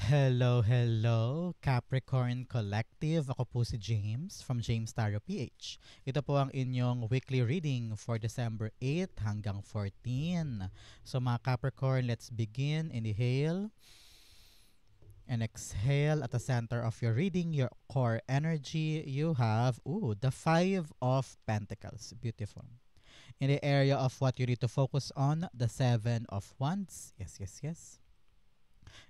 Hello, hello, Capricorn Collective. Ako po si James from James Tarot PH. Ito po ang inyong weekly reading for December 8 hanggang 14. So mga Capricorn, let's begin. Inhale and exhale. At the center of your reading, your core energy, you have, the Five of Pentacles. Beautiful. In the area of what you need to focus on, the Seven of Wands. Yes, yes, yes.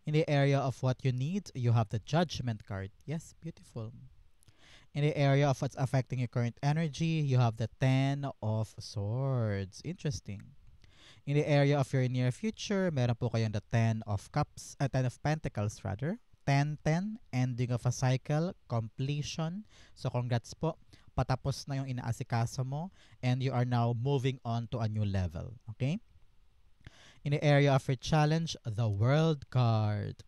In the area of what you need, you have the Judgment card. Yes, beautiful. In the area of what's affecting your current energy, you have the Ten of Swords. Interesting. In the area of your near future, meron po kayong the Ten of Pentacles rather. 10-10, ending of a cycle, completion. So congrats po. Patapos na yung inaasikaso mo and you are now moving on to a new level. Okay? In the area of your challenge, the World card.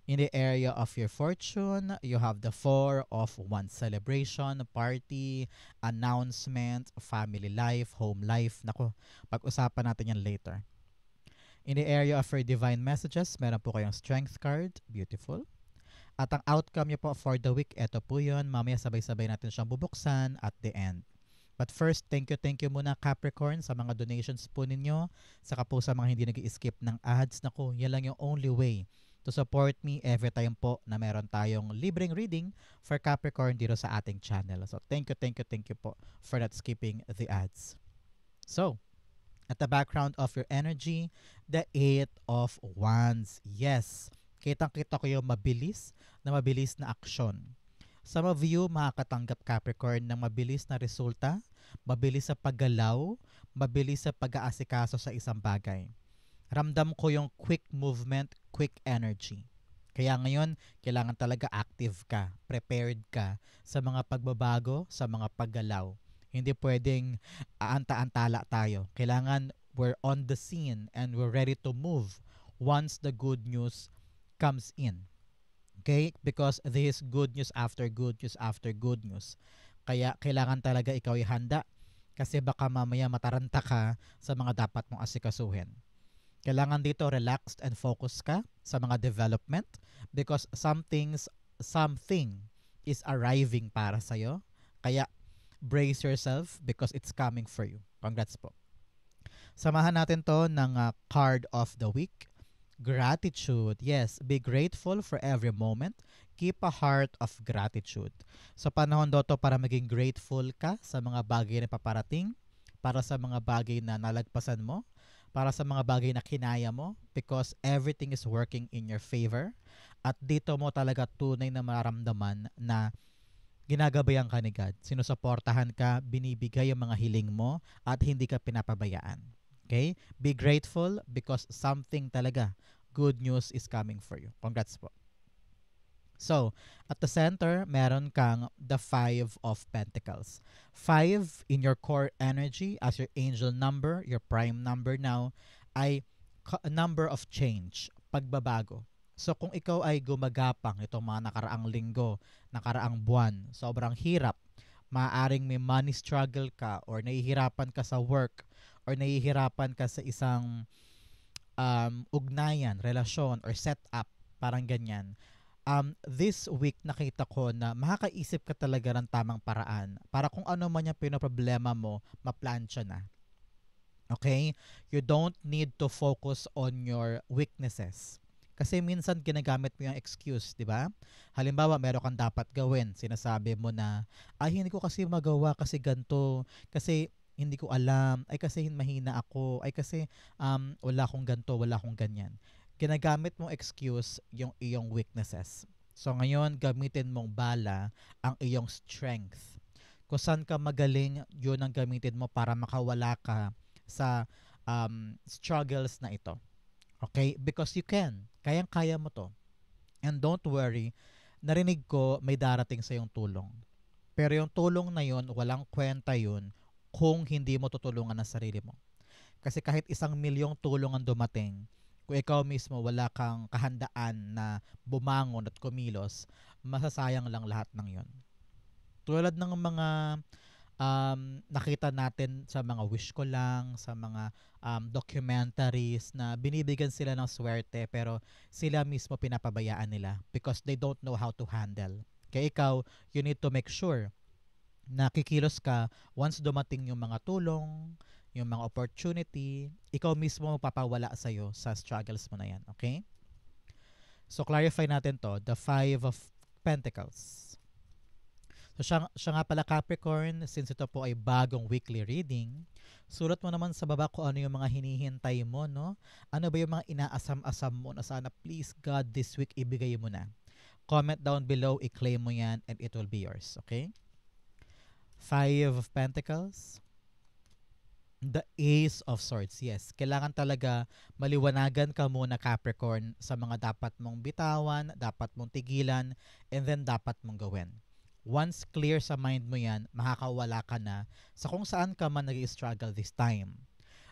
In the area of your fortune, you have the Four of Wands. Celebration, party, announcement, family life, home life. Nako, pag-usapan natin yan later. In the area of your divine messages, meron po kayong Strength card. Beautiful. At ang outcome niyo po for the week, eto po yun. Mamaya sabay-sabay natin siyang bubuksan at the end. But first, thank you muna Capricorn sa mga donations po ninyo. Saka po sa mga hindi nag-skip ng ads. Naku, yan lang yung only way to support me every time po na meron tayong libreng reading for Capricorn dito sa ating channel. So thank you po for not skipping the ads. So, at the background of your energy, the Eight of Wands. Yes, kitang-kita ko yung mabilis na aksyon. Some of you makakatanggap Capricorn ng mabilis na resulta, mabilis sa paggalaw, mabilis sa pag-aasikaso sa isang bagay. Ramdam ko yung quick movement, quick energy. Kaya ngayon, kailangan talaga active ka, prepared ka sa mga pagbabago, sa mga paggalaw. Hindi pwedeng aanta-antala tayo. Kailangan we're on the scene and we're ready to move once the good news comes in. Okay? Because this is good news after good news after good news. Kaya kailangan talaga ikaw ay handa kasi baka mamaya mataranta ka sa mga dapat mong asikasuhin. Kailangan dito relaxed and focus ka sa mga development because something is arriving para sa'yo. Kaya brace yourself because it's coming for you. Congrats po. Samahan natin to ng card of the week. Gratitude. Yes, be grateful for every moment. Keep a heart of gratitude. So panahon daw to para maging grateful ka sa mga bagay na paparating, para sa mga bagay na nalagpasan mo, para sa mga bagay na kinaya mo because everything is working in your favor. At dito mo talaga tunay na maramdaman na ginagabayan ka ni God. Sinusuportahan ka, binibigay yung mga hiling mo at hindi ka pinapabayaan. Okay? Be grateful because something talaga good news is coming for you. Congrats po. So, at the center, meron kang the Five of Pentacles. 5 in your core energy as your angel number, your prime number now, ay a number of change, pagbabago. So, kung ikaw ay gumagapang itong mga nakaraang linggo, nakaraang buwan, sobrang hirap, maaaring may money struggle ka or nahihirapan ka sa work or nahihirapan ka sa isang ugnayan, relasyon, or setup, parang ganyan. This week nakita ko na makakaisip ka talaga ng tamang paraan para kung ano man yung pinoproblema mo, maplansya na. Okay? You don't need to focus on your weaknesses. Kasi minsan ginagamit mo yung excuse, di ba? Halimbawa, meron kang dapat gawin. Sinasabi mo na, ay hindi ko kasi magawa kasi ganito. Kasi hindi ko alam. Ay kasi mahina ako. Ay kasi wala akong ganito, wala akong ganyan. Ginagamit mong excuse yung iyong weaknesses. So ngayon, gamitin mong bala ang iyong strength. Kung saan ka magaling, yun ang gamitin mo para makawala ka sa struggles na ito. Okay? Because you can. Kayang-kaya mo to. And don't worry, narinig ko may darating sa yung tulong. Pero yung tulong na yun, walang kwenta yun kung hindi mo tutulungan ang sarili mo. Kasi kahit 1,000,000 tulong ang dumating, kung ikaw mismo wala kang kahandaan na bumangon at kumilos, masasayang lang lahat ng yun. Tulad ng mga nakita natin sa mga wish ko lang, sa mga documentaries na binibigyan sila ng swerte pero sila mismo pinapabayaan nila because they don't know how to handle. Kaya ikaw, you need to make sure na kikilos ka once dumating yung mga tulong, yung mga opportunity, ikaw mismo magpapawala sa'yo sa struggles mo na yan. Okay? So, clarify natin to. The Five of Pentacles. So, siya nga pala Capricorn, since ito po ay bagong weekly reading, sulat mo naman sa baba kung ano yung mga hinihintay mo, no? Ano ba yung mga inaasam-asam mo na sana please God this week ibigay mo na. Comment down below, i-claim mo yan, and it will be yours. Okay? Five of Pentacles. The Ace of Swords. Yes, kailangan talaga maliwanagan ka muna Capricorn sa mga dapat mong bitawan, dapat mong tigilan, and then dapat mong gawin. Once clear sa mind mo yan, makakawala ka na sa kung saan ka man nag-struggle this time.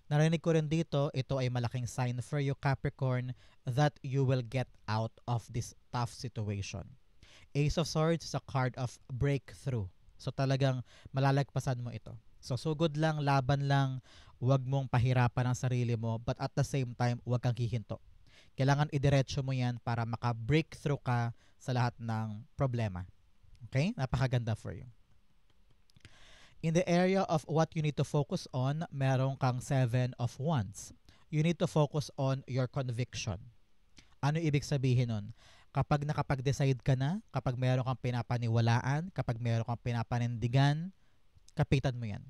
Narinig ko rin dito, ito ay malaking sign for you Capricorn that you will get out of this tough situation. Ace of Swords is a card of breakthrough. So talagang malalagpasan mo ito. So sugod lang, laban lang, huwag mong pahirapan ang sarili mo, but at the same time, huwag kang hihinto. Kailangan idiretso mo yan para maka-breakthrough ka sa lahat ng problema. Okay? Napakaganda for you. In the area of what you need to focus on, meron kang Seven of Wands. You need to focus on your conviction. Ano ibig sabihin nun? Kapag nakapag-decide ka na, kapag meron kang pinapaniwalaan, kapag meron kang pinapanindigan, kapitan mo yan.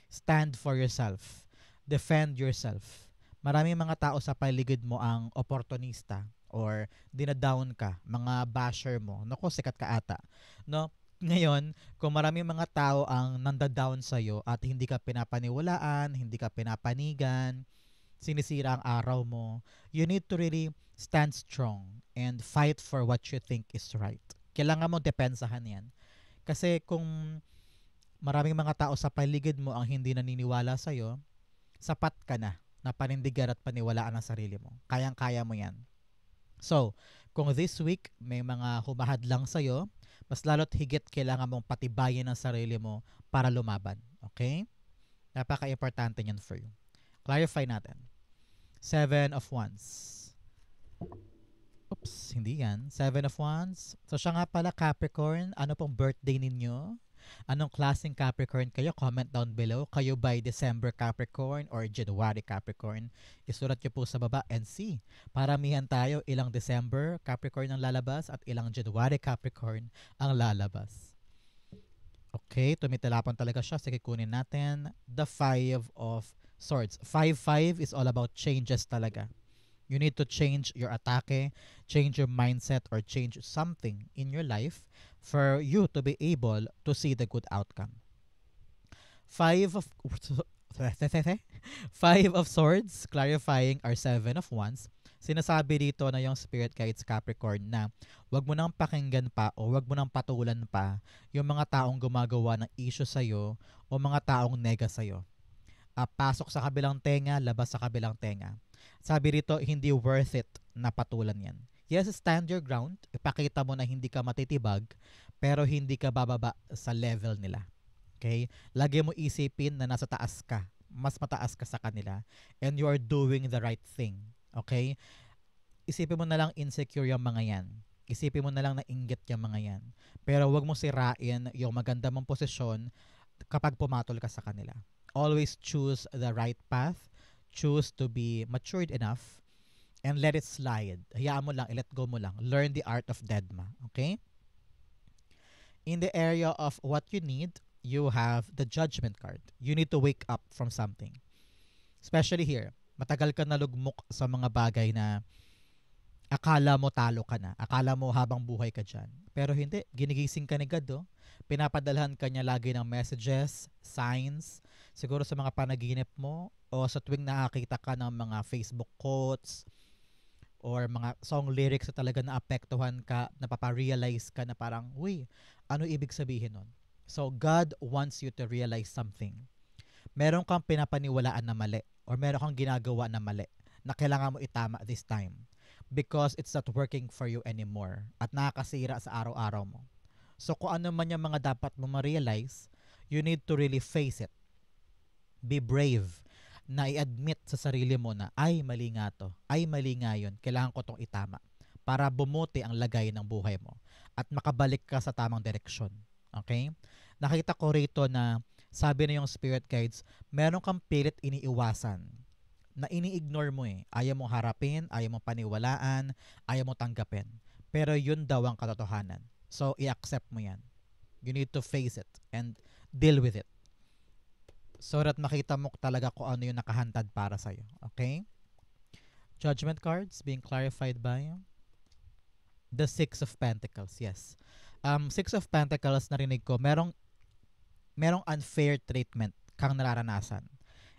Stand for yourself. Defend yourself. Maraming mga tao sa paligid mo ang opportunista or dinadown ka, mga basher mo. Naku, sikat ka ata. No? Ngayon, kung maraming mga tao ang nandadown sa'yo at hindi ka pinapaniwalaan, hindi ka pinapanigan, sinisira ang araw mo, you need to really stand strong and fight for what you think is right. Kailangan mo depensahan yan. Kasi kung maraming mga tao sa paligid mo ang hindi naniniwala sa'yo, sapat ka na panindigan at paniwalaan ang sarili mo. Kayang-kaya mo yan. So, kung this week may mga humahad lang sa'yo, mas lalo't higit kailangan mong patibayin ang sarili mo para lumaban. Okay? Napaka-importante yan for you. Clarify natin. Seven of Wands. Oops, hindi yan. Seven of Wands. So, siya nga pala Capricorn. Ano pong birthday ninyo? Anong klaseng Capricorn kayo? Comment down below. Kayo by December Capricorn or January Capricorn? Isulat nyo po sa baba and see. Paramihan tayo, ilang December Capricorn ang lalabas at ilang January Capricorn ang lalabas. Okay, tumitalapan talaga siya. Sige, kunin natin. The Five of Swords. 5-5 is all about changes talaga. You need to change your atake, change your mindset, or change something in your life for you to be able to see the good outcome. Five of Swords, clarifying our Seven of Wands. Sinasabi dito na yung Spirit Guides Capricorn na wag mo nang pakinggan pa o wag mo nang patulan pa yung mga taong gumagawa ng issue sa'yo o mga taong nega sa'yo. Pasok sa kabilang tenga, labas sa kabilang tenga. Sabi rito, hindi worth it na patulan yan. Yes, stand your ground. Ipakita mo na hindi ka matitibag, pero hindi ka bababa sa level nila. Okay? Lagi mo isipin na nasa taas ka. Mas mataas ka sa kanila. And you are doing the right thing. Okay? Isipin mo na lang insecure yung mga yan. Isipin mo na lang na inggit yung mga yan. Pero wag mo sirain yung maganda mong posisyon kapag pumatol ka sa kanila. Always choose the right path. Choose to be matured enough and let it slide. Hayaan mo lang, let go mo lang. Learn the art of Deadma. Okay? In the area of what you need, you have the Judgment card. You need to wake up from something. Especially here, matagal ka nalugmok sa mga bagay na akala mo talo ka na. Akala mo habang buhay ka dyan. Pero hindi. Ginigising ka ni God, oh. Pinapadalhan ka niya lagi ng messages, signs, siguro sa mga panaginip mo o sa tuwing nakakita ka ng mga Facebook quotes or mga song lyrics na talaga naapektuhan ka, napaparealize ka na parang, uy, ano ibig sabihin nun? So, God wants you to realize something. Meron kang pinapaniwalaan na mali or meron kang ginagawa na mali na kailangan mo itama this time because it's not working for you anymore at nakakasira sa araw-araw mo. So, kung ano man yung mga dapat mo ma-realize, You need to really face it. Be brave na i-admit sa sarili mo na, ay, mali nga to. Ay, mali nga yun. Kailangan ko tong itama para bumuti ang lagay ng buhay mo at makabalik ka sa tamang direksyon. Okay? Nakita ko rito na sabi na yung spirit guides, meron kang pilit iniiwasan na ini-ignore mo eh. Ayaw mong harapin, ayaw mong paniwalaan, ayaw mong tanggapin. Pero yun daw ang katotohanan. So, i-accept mo yan. You need to face it and deal with it. So that makita mo talaga kung ano yung nakahantad para sa'yo. Okay? Judgment cards being clarified by the Six of Pentacles. Yes. Six of Pentacles, narinig ko, merong unfair treatment kang nararanasan.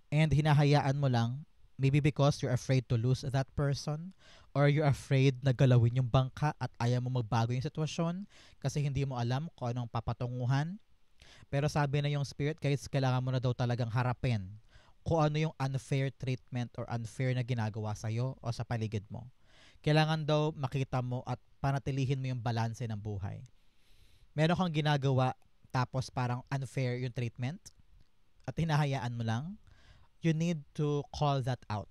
And hinahayaan mo lang, maybe because you're afraid to lose that person, or you're afraid na galawin yung bangka at ayaw mo magbago yung sitwasyon kasi hindi mo alam kung anong papatunguhan. Pero sabi na yung spirit guides, kailangan mo na daw talagang harapin kung ano yung unfair treatment or unfair na ginagawa sa'yo o sa paligid mo. Kailangan daw makita mo at panatilihin mo yung balanse ng buhay. Meron kang ginagawa tapos parang unfair yung treatment at hinahayaan mo lang. You need to call that out.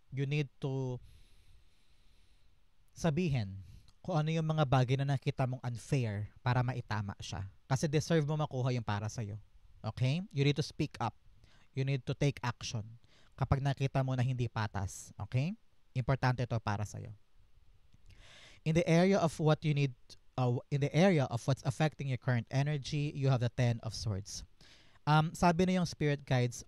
You need to sabihin kung ano yung mga bagay na nakita mong unfair para maitama siya. Kasi deserve mo makuha yung para sa'yo. Okay? You need to speak up. You need to take action kapag nakita mo na hindi patas. Okay? Importante ito para sa'yo. In the area of what you need, in the area of what's affecting your current energy, you have the Ten of Swords. Sabi na yung spirit guides,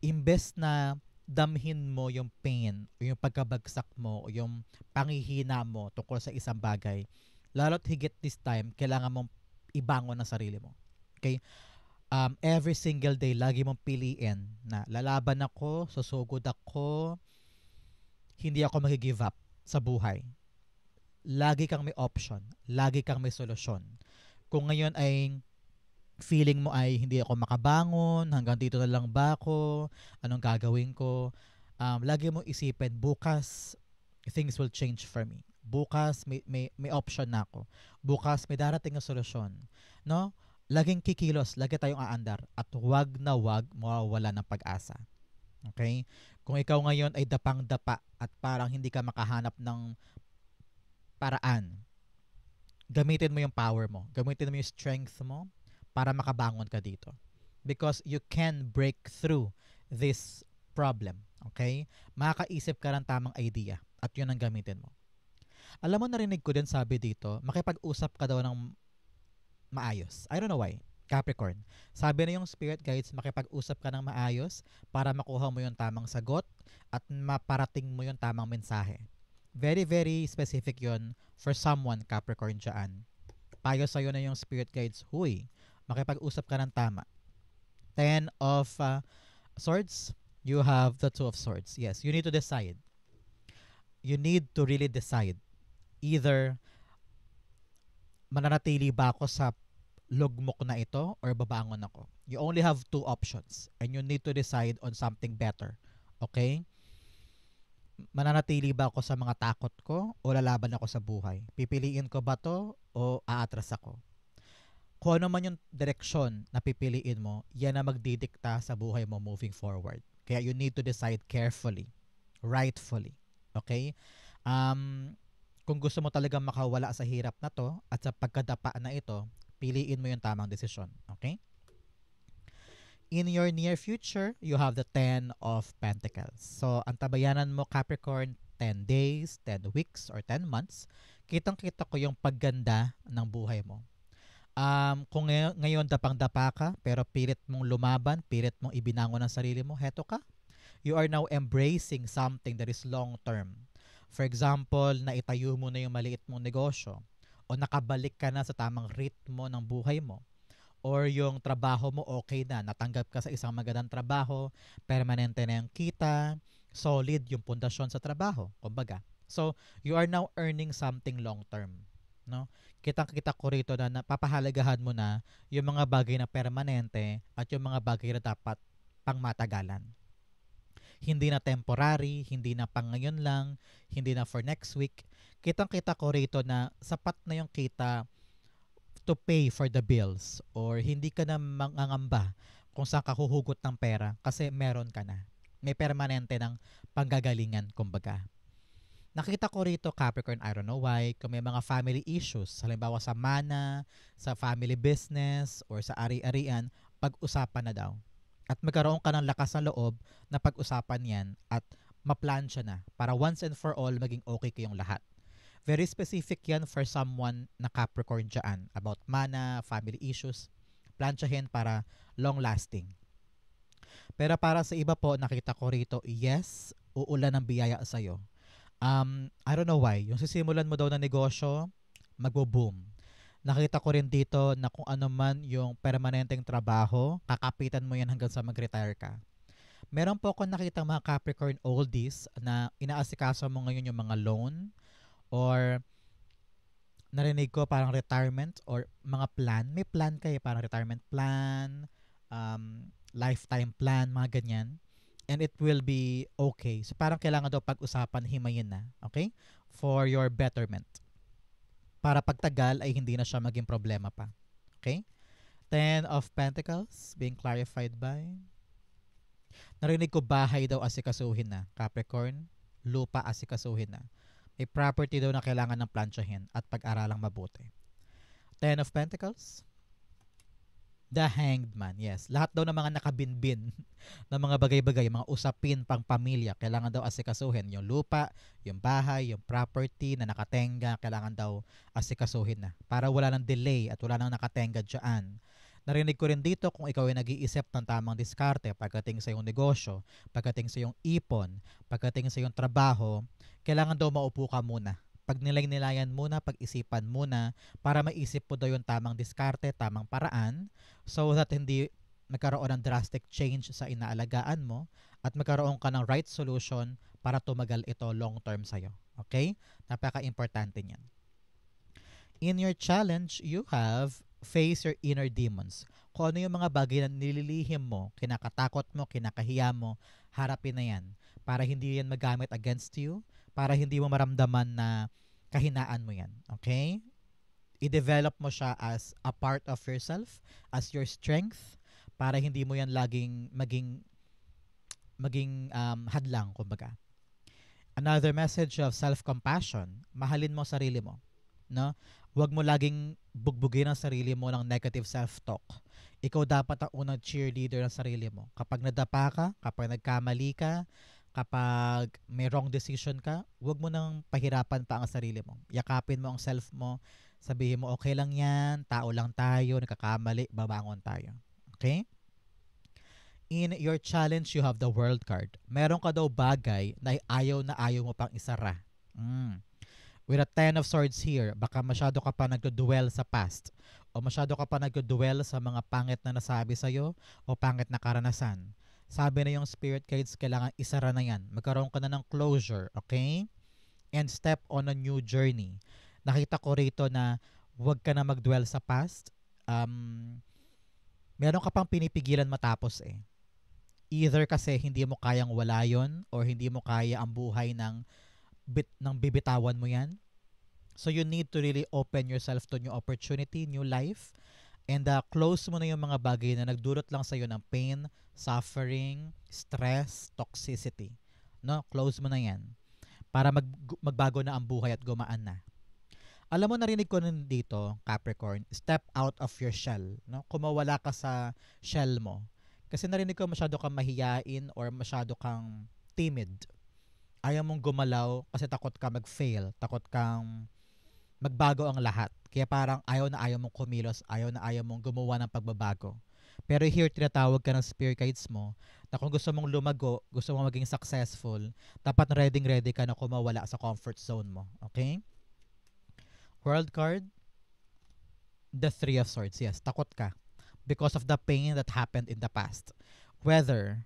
imbes na damhin mo yung pain o yung pagkabagsak mo o yung panghihina mo tungkol sa isang bagay, lalo't higit this time, kailangan mong ibangon ang sarili mo. Okay? Every single day, lagi mong piliin na lalaban ako, susugod ako, hindi ako mag-give up sa buhay. Lagi kang may option. Lagi kang may solusyon. Kung ngayon ay feeling mo ay hindi ako makabangon, hanggang dito na lang ba ako, anong gagawin ko, lagi mo isipin, bukas, things will change for me. Bukas, may option na ako. Bukas, may darating na solusyon. No? Laging kikilos, lagi tayong aandar, at wag na wag mawawala ng pag-asa. Okay? Kung ikaw ngayon ay dapang-dapa at parang hindi ka makahanap ng paraan, gamitin mo yung power mo. Gamitin mo yung strength mo para makabangon ka dito. Because you can break through this problem. Okay? Makakaisip ka ng tamang idea at yun ang gamitin mo. Alam mo, narinig ko din sabi dito, makipag-usap ka daw ng maayos. I don't know why. Capricorn. Sabi na yung spirit guides, makipag-usap ka ng maayos para makuha mo yung tamang sagot at maparating mo yung tamang mensahe. Very, very specific yon for someone, Capricorn, dyan. Payo sa'yo na yung spirit guides, huy, makipag-usap ka ng tama. Ten of Swords, you have the Two of Swords. Yes, you need to decide. You need to really decide. Either mananatili ba ako sa lugmok na ito or babangon ako. You only have two options and you need to decide on something better. Okay? Mananatili ba ako sa mga takot ko o lalaban ako sa buhay? Pipiliin ko ba to o aatras ako? Kung ano man yung direksyon na pipiliin mo, yan na magdidikta sa buhay mo moving forward. Kaya you need to decide carefully, rightfully. Okay? Kung gusto mo talagang makawala sa hirap na to at sa pagkadapa na ito, piliin mo yung tamang desisyon. Okay? In your near future, you have the 10 of Pentacles. So, ang tabayanan mo, Capricorn, 10 days, 10 weeks, or 10 months, kitang-kita ko yung pagganda ng buhay mo. Kung ngayon dapang-dapa ka, pero pilit mong lumaban, pilit mong ibinangon ang sarili mo, heto ka. You are now embracing something that is long-term. For example, naitayo mo na yung maliit mong negosyo, o nakabalik ka na sa tamang ritmo ng buhay mo, or yung trabaho mo okay na, natanggap ka sa isang magandang trabaho, permanente na yung kita, solid yung pundasyon sa trabaho, kumbaga. So, you are now earning something long term, no? Kitang-kita ko rito na napapahalagahan mo na yung mga bagay na permanente at yung mga bagay na dapat pangmatagalan. Hindi na temporary, hindi na pang ngayon lang, hindi na for next week. Kitang-kita ko rito na sapat na yung kita to pay for the bills or hindi ka na mangangamba kung saan ka huhugot ng pera kasi meron ka na. May permanente ng panggagalingan, kumbaga. Nakita ko rito, Capricorn, I don't know why, kung may mga family issues, halimbawa sa mana, sa family business, or sa ari-arian, pag-usapan na daw. At magkaroon ka ng lakas ng loob na pag-usapan yan at maplansya na para once and for all maging okay kayong lahat. Very specific yan for someone na Capricorn dyan about mana, family issues. Plansyahin para long-lasting. Pero para sa iba po, nakita ko rito, yes, uulan ng biyaya sa'yo. I don't know why. Yung sisimulan mo daw na negosyo, magbo-boom. Nakita ko rin dito na kung ano man yung permanenteng trabaho, kakapitan mo yan hanggang sa mag-retire ka. Meron po ako nakita mga Capricorn oldies na inaasikaso mo ngayon yung mga loan or narinig ko parang retirement or mga plan. May plan kayo, parang retirement plan, lifetime plan, mga ganyan. And it will be okay. So parang kailangan daw pag-usapan, himayin na. Okay? For your betterment. Para pagtagal ay hindi na siya maging problema pa. Okay? Ten of Pentacles being clarified by... Narinig ko bahay daw asikasuhin na. Capricorn, lupa asikasuhin na. May property daw na kailangan ng plansyahin at pag-aralang mabuti. Ten of Pentacles. The Hanged Man, yes. Lahat daw ng mga nakabinbin ng mga bagay-bagay, mga usapin pang pamilya, kailangan daw asikasuhin. Yung lupa, yung bahay, yung property na nakatenga, kailangan daw asikasuhin na. Para wala ng delay at wala nang nakatenga dyan. Narinig ko rin dito kung ikaw ay nag-iisip ng tamang diskarte pagdating sa iyong negosyo, pagdating sa iyong ipon, pagdating sa iyong trabaho, kailangan daw maupo ka muna. Pag nilay-nilayan muna, pag-isipan muna para maisip po daw yung tamang diskarte, tamang paraan so that hindi magkaroon ng drastic change sa inaalagaan mo at magkaroon ka ng right solution para tumagal ito long term sa'yo. Okay? Napaka-importante niyan. In your challenge, you have face your inner demons. Kung ano yung mga bagay na nililihim mo, kinakatakot mo, kinakahiya mo, harapin na yan para hindi yan magamit against you, para hindi mo maramdaman na kahinaan mo yan. Okay? I-develop mo siya as a part of yourself, as your strength, para hindi mo yan laging maging hadlang, kumbaga. Another message of self-compassion, mahalin mo sarili mo. No? Huwag mo laging bugbugin ang sarili mo ng negative self-talk. Ikaw dapat ang unang cheerleader ng sarili mo. Kapag nadapa ka, kapag nagkamali ka, kapag may wrong decision ka, huwag mo nang pahirapan pa ang sarili mo. Yakapin mo ang self mo. Sabihin mo, okay lang yan, tao lang tayo, nagkakamali, babangon tayo. Okay? In your challenge, you have the World card. Meron ka daw bagay na ayaw mo pang isara. With a Ten of Swords here, baka masyado ka pa nagdo-dwell sa past o masyado ka pa nagdo-dwell sa mga pangit na nasabi sa'yo o pangit na karanasan. Sabi na yung spirit guides, kailangan isara na yan. Magkaroon ka na ng closure, okay? And step on a new journey. Nakita ko rito na huwag ka na mag-dwell sa past. Meron ka pang pinipigilan matapos eh. Either kasi hindi mo kayang wala yun or hindi mo kaya ang buhay ng bibitawan mo yan. So you need to really open yourself to new opportunity, new life, and close mo na yung mga bagay na nagdulot lang sa'yo ng pain, suffering, stress, toxicity. No? Close mo na yan para magbago na ang buhay at gumaan na. Alam mo, narinig ko rin dito, Capricorn, step out of your shell. No? Kumawala ka sa shell mo. Kasi narinig ko masyado kang mahiyain or masyado kang timid. Ayaw mong gumalaw kasi takot ka mag-fail, takot kang magbago ang lahat. Kaya parang ayaw na ayaw mong kumilos, ayaw na ayaw mong gumawa ng pagbabago. Pero here, tinatawag ka ng spirit guides mo na kung gusto mong lumago, gusto mong maging successful, dapat ready ka na kumawala sa comfort zone mo. Okay? World card, the Three of Swords. Yes, takot ka because of the pain that happened in the past. Whether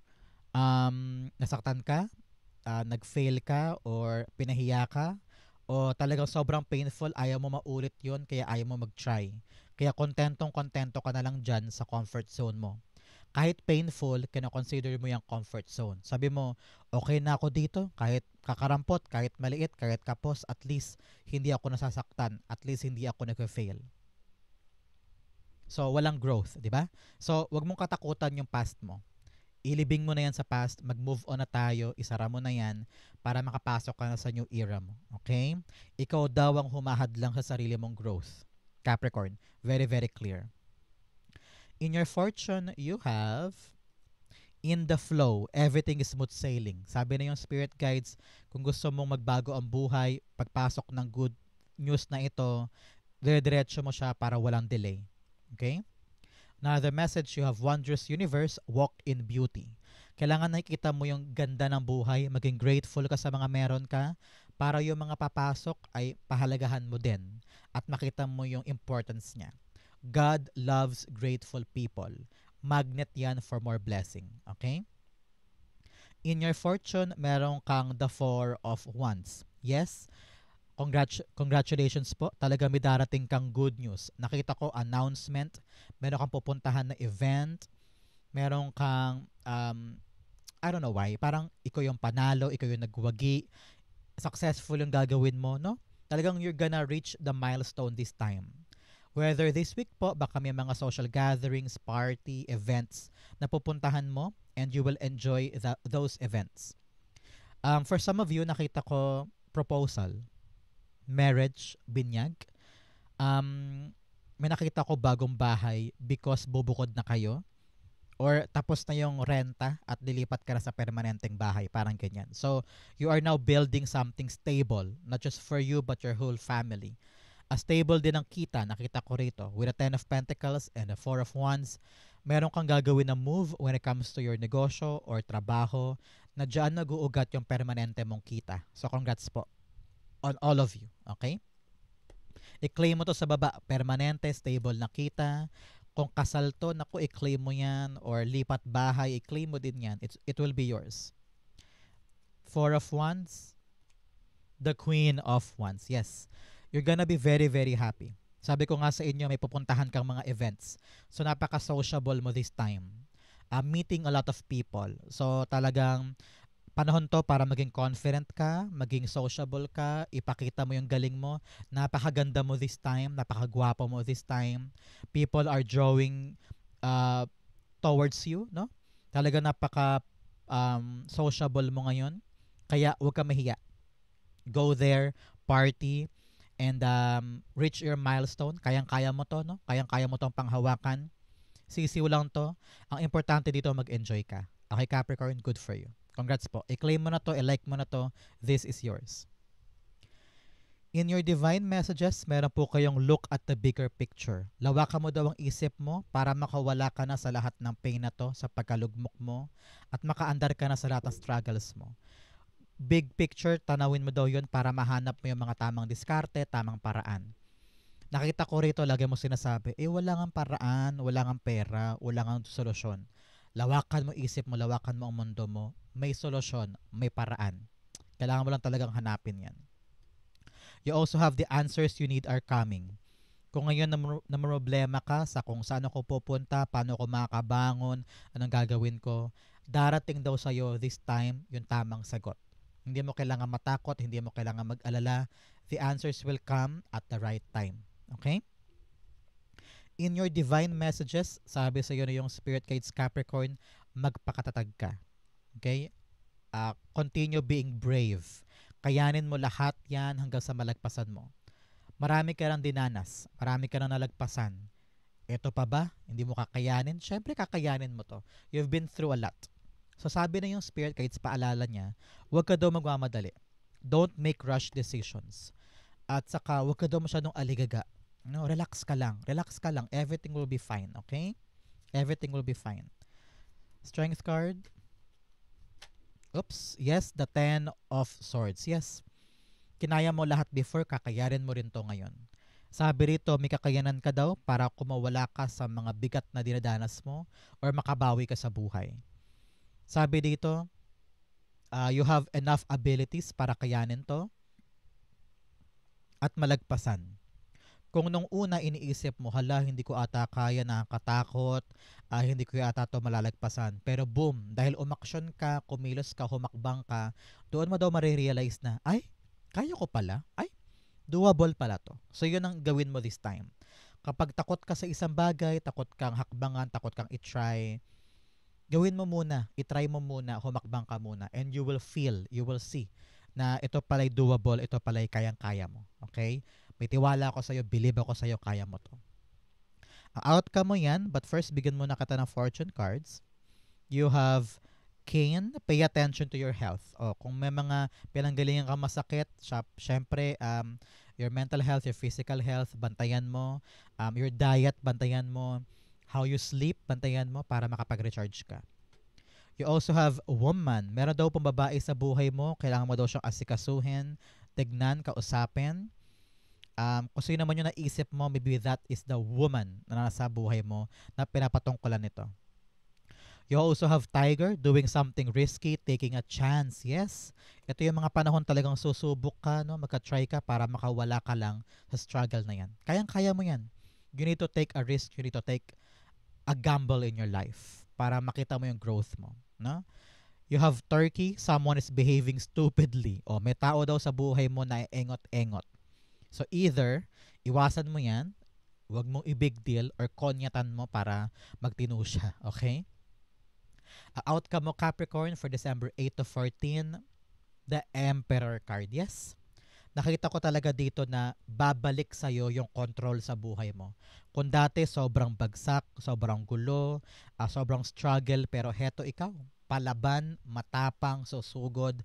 nasaktan ka, nag-fail ka or pinahiya ka o talagang sobrang painful, ayaw mo maulit yun kaya ayaw mo mag-try. Kaya kontento ka na lang dyan sa comfort zone mo. Kahit painful, kina-consider mo yung comfort zone. Sabi mo, okay na ako dito, kahit kakarampot, kahit maliit, kahit kapos, at least hindi ako nasasaktan, at least hindi ako nag-fail. So, walang growth, di ba? So, wag mong katakutan yung past mo. Ilibing mo na yan sa past, mag-move on na tayo, isara mo na yan para makapasok ka na sa new era mo. Okay? Ikaw daw ang humahad lang sa sarili mong growth. Capricorn, very, very clear. In your fortune, you have in the flow, everything is smooth sailing. Sabi na yung spirit guides, kung gusto mong magbago ang buhay, pagpasok ng good news na ito, dire-diretso mo siya para walang delay. Okay? Another message, you have wondrous universe, walk in beauty. Kailangan nakikita mo yung ganda ng buhay, maging grateful ka sa mga meron ka, para yung mga papasok ay pahalagahan mo din at makita mo yung importance niya. God loves grateful people. Magnet yan for more blessing. Okay? In your fortune, meron kang the Four of Wands. Yes, congratulations po. Talaga may darating kang good news. Nakita ko announcement, meron kang pupuntahan na event, meron kang I don't know why, parang ikaw yung panalo, ikaw yung nagwagi, successful yung gagawin mo, no? Talagang you're gonna reach the milestone this time. Whether this week po, baka may mga social gatherings, party, events na pupuntahan mo and you will enjoy those events. For some of you, nakita ko proposal, marriage, binyag. May nakita ko bagong bahay because bubukod na kayo or tapos na yung renta at lilipat ka na sa permanenteng bahay, parang ganyan. So, you are now building something stable, not just for you but your whole family. A stable din ang kita, nakita ko rito. With a 10 of Pentacles and a 4 of Wands, meron kang gagawin na move when it comes to your negosyo or trabaho na dyan nag-uugat yung permanente mong kita. So, congrats po on all of you. Okay? I-claim mo to sa baba. Permanente, stable na kita. Kung kasal to, naku, i-claim mo yan. Or lipat bahay, i-claim mo din yan. It will be yours. 4 of Wands, the Queen of Wands. Yes. You're gonna be very, very happy. Sabi ko nga sa inyo, may pupuntahan kang mga events. So, napaka-sociable mo this time. Meeting a lot of people. So, talagang panahon to para maging confident ka, maging sociable ka, ipakita mo yung galing mo. Napakaganda mo this time, napakagwapo mo this time. People are drawing towards you, no? Talaga napaka sociable mo ngayon. Kaya huwag ka mahiya. Go there, party, and reach your milestone. Kayang-kaya mo to, no? Kayang-kaya mo tong panghawakan. Sisiw lang to. Ang importante dito, mag-enjoy ka. Okay, Capricorn, good for you. Congrats po. I-claim mo na to, i-like mo na to. This is yours. In your divine messages, meron po kayong look at the bigger picture. Lawakan mo daw ang isip mo para makawala ka na sa lahat ng pain na to, sa pagkalugmok mo, at makaandar ka na sa lahat ng struggles mo. Big picture, tanawin mo daw yun para mahanap mo yung mga tamang diskarte, tamang paraan. Nakita ko rito, lagi mo sinasabi, wala ngang paraan, wala ngang pera, wala ngang solusyon. Lawakan mo isip mo, lawakan mo ang mundo mo. May solusyon, may paraan. Kailangan mo lang talagang hanapin yan. You also have the answers you need are coming. Kung ngayon na problema ka sa kung saan ako pupunta, paano ako makakabangon, anong gagawin ko, darating daw sa'yo this time yung tamang sagot. Hindi mo kailangan matakot, hindi mo kailangan mag-alala. The answers will come at the right time. Okay? In your divine messages, sabi sa iyo na yung Spirit Guides Capricorn, magpakatatag ka. Okay? Continue being brave. Kayanin mo lahat yan hanggang sa malagpasan mo. Marami ka lang dinanas. Marami ka lang nalagpasan. Ito pa ba? Hindi mo kakayanin? Siyempre kakayanin mo to. You've been through a lot. So sabi na yung Spirit Guides, paalala niya, huwag ka daw magmamadali. Don't make rush decisions. At saka, huwag ka daw masyadong aligaga. No, relax ka lang. Relax ka lang. Everything will be fine, okay? Everything will be fine. Strength card. Oops. Yes, the 10 of Swords. Yes. Kinaya mo lahat before, kakayanin mo rin to ngayon. Sabi rito, may kakayanan ka daw para kumawala ka sa mga bigat na dinadanas mo or makabawi ka sa buhay. Sabi dito, you have enough abilities para kayanin to at malagpasan. Kung nung una iniisip mo, hala, hindi ko ata kaya, nakakatakot, hindi ko ata to malalagpasan. Pero boom, dahil umaksyon ka, kumilos ka, humakbang ka, doon mo daw marirealize na, ay, kaya ko pala. Ay, doable pala to. So yun ang gawin mo this time. Kapag takot ka sa isang bagay, takot kang hakbangan, takot kang itry, gawin mo muna, itry mo muna, humakbang ka muna, and you will feel, you will see na ito pala'y doable, ito pala'y kayang-kaya mo. Okay? May tiwala ako sa'yo, believe ako sa'yo, kaya mo to. Ang outcome mo yan, but first, bigyan mo na kita ng fortune cards. You have Cain, pay attention to your health. O, kung may mga pinanggalingan ka masakit, syempre, your mental health, your physical health, bantayan mo. Your diet, bantayan mo. How you sleep, bantayan mo para makapag-recharge ka. You also have woman. Meron daw pong babae sa buhay mo. Kailangan mo daw siyang asikasuhin, tignan, kausapin. Kung sino naman yung naisip mo, maybe that is the woman na nasa buhay mo na pinapatungkulan nito. You also have tiger, doing something risky, taking a chance. Yes, ito yung mga panahon talagang susubok ka, no? Magka-try ka para makawala ka lang sa struggle na yan. Kayang-kaya mo yan. You need to take a risk, you need to take a gamble in your life para makita mo yung growth mo. No? You have turkey, someone is behaving stupidly. O may tao daw sa buhay mo na engot-engot. So either, iwasan mo yan, huwag mong i-big deal or konyatan mo para magtino siya. Okay? Outcome mo Capricorn for December 8 to 14, the Emperor card. Yes. Nakita ko talaga dito na babalik sa'yo yung control sa buhay mo. Kung dati sobrang bagsak, sobrang gulo, sobrang struggle, pero heto ikaw, palaban, matapang, susugod.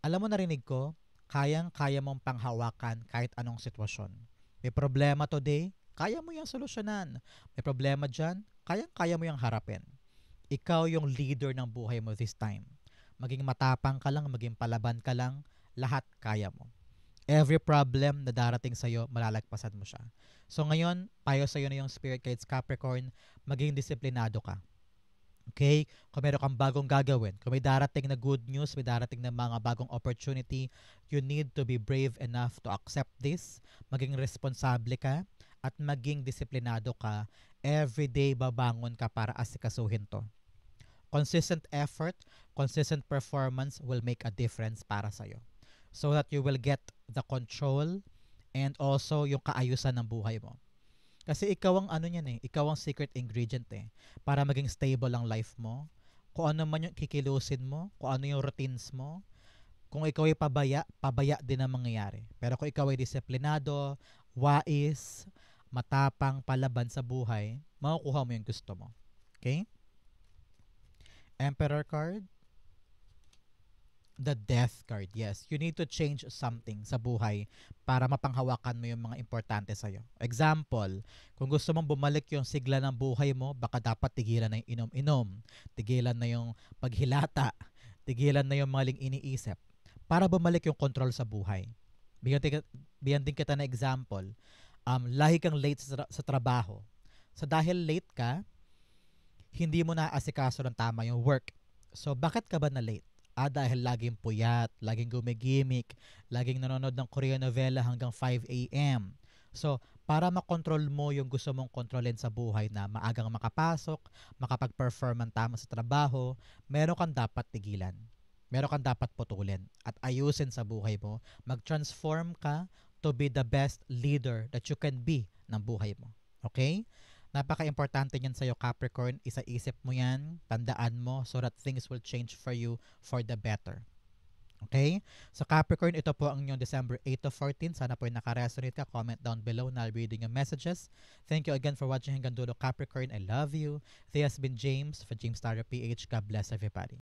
Alam mo, narinig ko, kayang-kaya mong panghawakan kahit anong sitwasyon. May problema today, kaya mo yung solusyonan. May problema dyan, kayang-kaya mo yung harapin. Ikaw yung leader ng buhay mo this time. Maging matapang ka lang, maging palaban ka lang, lahat kaya mo. Every problem na darating sa'yo, malalagpasan mo siya. So ngayon, payo sa'yo na yung Spirit Guides Capricorn, maging disiplinado ka. Okay? Kung meron kang bagong gagawin, kung may darating na good news, may darating na mga bagong opportunity, you need to be brave enough to accept this, maging responsable ka, at maging disiplinado ka. Everyday babangon ka para asikasuhin to. Consistent effort, consistent performance will make a difference para sa'yo. So that you will get the control and also yung kaayusan ng buhay mo. Kasi ikaw ang ano niyan eh, ikaw ang secret ingredient eh, para maging stable ang life mo. Kung ano man yung kikilusin mo, kung ano yung routines mo, kung ikaw ay pabaya, pabaya din ang mangyayari. Pero kung ikaw ay disiplinado, wais, matapang, palaban sa buhay, makukuha mo yung gusto mo. Okay? Emperor card. The Death card, yes. You need to change something sa buhay para mapanghawakan mo yung mga importante sa'yo. Example, kung gusto mong bumalik yung sigla ng buhay mo, baka dapat tigilan na yung inom-inom, tigilan na yung paghilata, tigilan na yung maling iniisip para bumalik yung control sa buhay. Bigyan din kita na example. Lahi kang late sa trabaho. So dahil late ka, hindi mo naasikaso ng tama yung work. So bakit ka ba na late? Dahil laging puyat, laging gumigimik, laging nanonood ng Korean novela hanggang 5 a.m. So, para makontrol mo yung gusto mong kontrolin sa buhay na maagang makapasok, makapag-perform ang tama sa trabaho, meron kang dapat tigilan. Meron kang dapat putulin at ayusin sa buhay mo. Mag-transform ka to be the best leader that you can be ng buhay mo. Okay? Napaka-importante niyan sa'yo, Capricorn. Isa-isip mo yan, tandaan mo so that things will change for you for the better. Okay? So Capricorn, ito po ang inyong December 8 to 14. Sana po yung nakaresonate ka. Comment down below na I'll be reading your messages. Thank you again for watching hanggang dulo, Capricorn. I love you. This has been James for James Starter PH. God bless everybody.